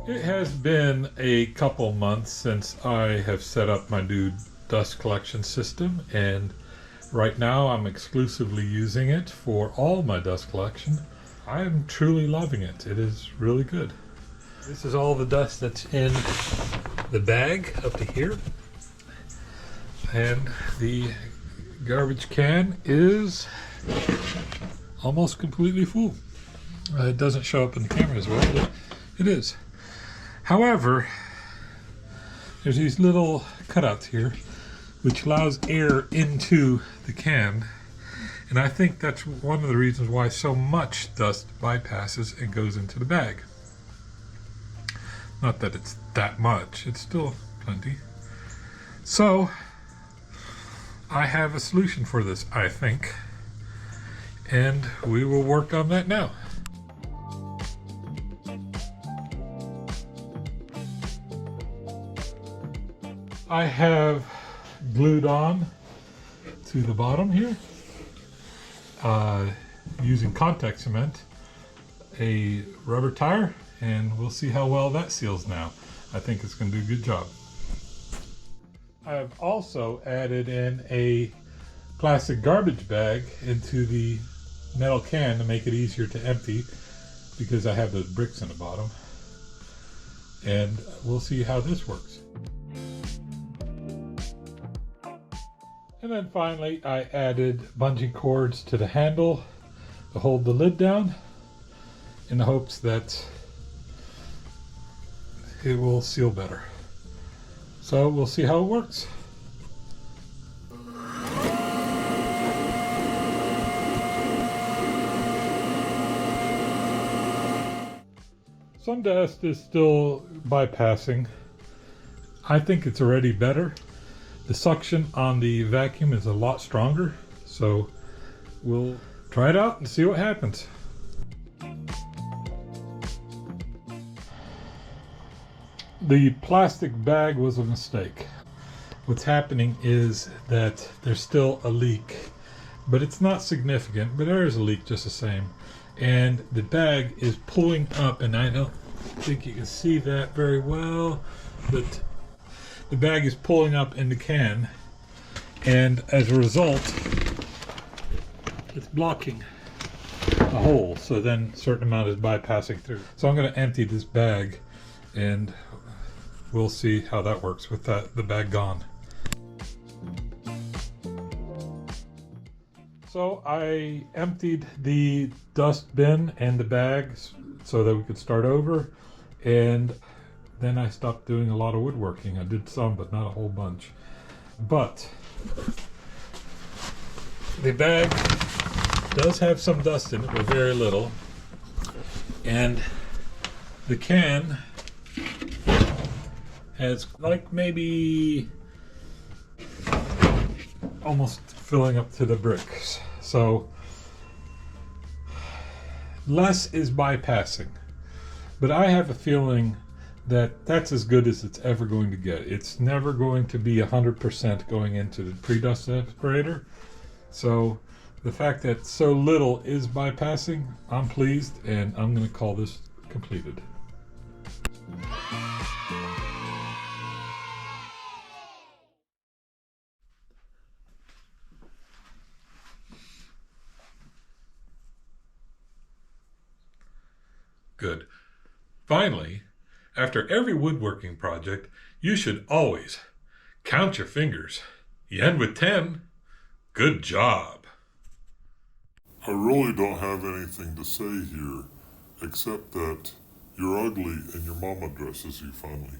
It has been a couple months since I have set up my new dust collection system, and right now I'm exclusively using it for all my dust collection. I am truly loving it. It is really good. This is all the dust that's in the bag up to here, and the garbage can is almost completely full. It doesn't show up in the camera as well, but it is. However, there's these little cutouts here which allows air into the can, and I think that's one of the reasons why so much dust bypasses and goes into the bag. Not that it's that much, it's still plenty. So I have a solution for this, I think, and we will work on that now. I have glued on to the bottom here, using contact cement, a rubber tire, and we'll see how well that seals now. I think it's going to do a good job. I have also added in a plastic garbage bag into the metal can to make it easier to empty, because I have those bricks in the bottom, and we'll see how this works. And then finally, I added bungee cords to the handle to hold the lid down, in the hopes that it will seal better. So we'll see how it works. Some dust is still bypassing. I think it's already better. The suction on the vacuum is a lot stronger, so we'll try it out and see what happens. The plastic bag was a mistake. What's happening is that there's still a leak, but it's not significant, but there is a leak just the same. And the bag is pulling up, and I don't think you can see that very well, but the bag is pulling up in the can, and as a result, it's blocking a hole, so then a certain amount is bypassing through. So I'm going to empty this bag, and we'll see how that works with the bag gone. So I emptied the dust bin and the bags so that we could start over, and then I stopped doing a lot of woodworking. I did some, but not a whole bunch. But the bag does have some dust in it, but very little. And the can has like maybe almost filling up to the bricks. So less is bypassing. But I have a feeling that that's as good as it's ever going to get. It's never going to be 100% going into the pre-dust separator. So the fact that so little is bypassing, I'm pleased, and I'm going to call this completed. Good. Finally, after every woodworking project, you should always count your fingers. You end with 10. Good job. I really don't have anything to say here, except that you're ugly and your mama dresses you funny.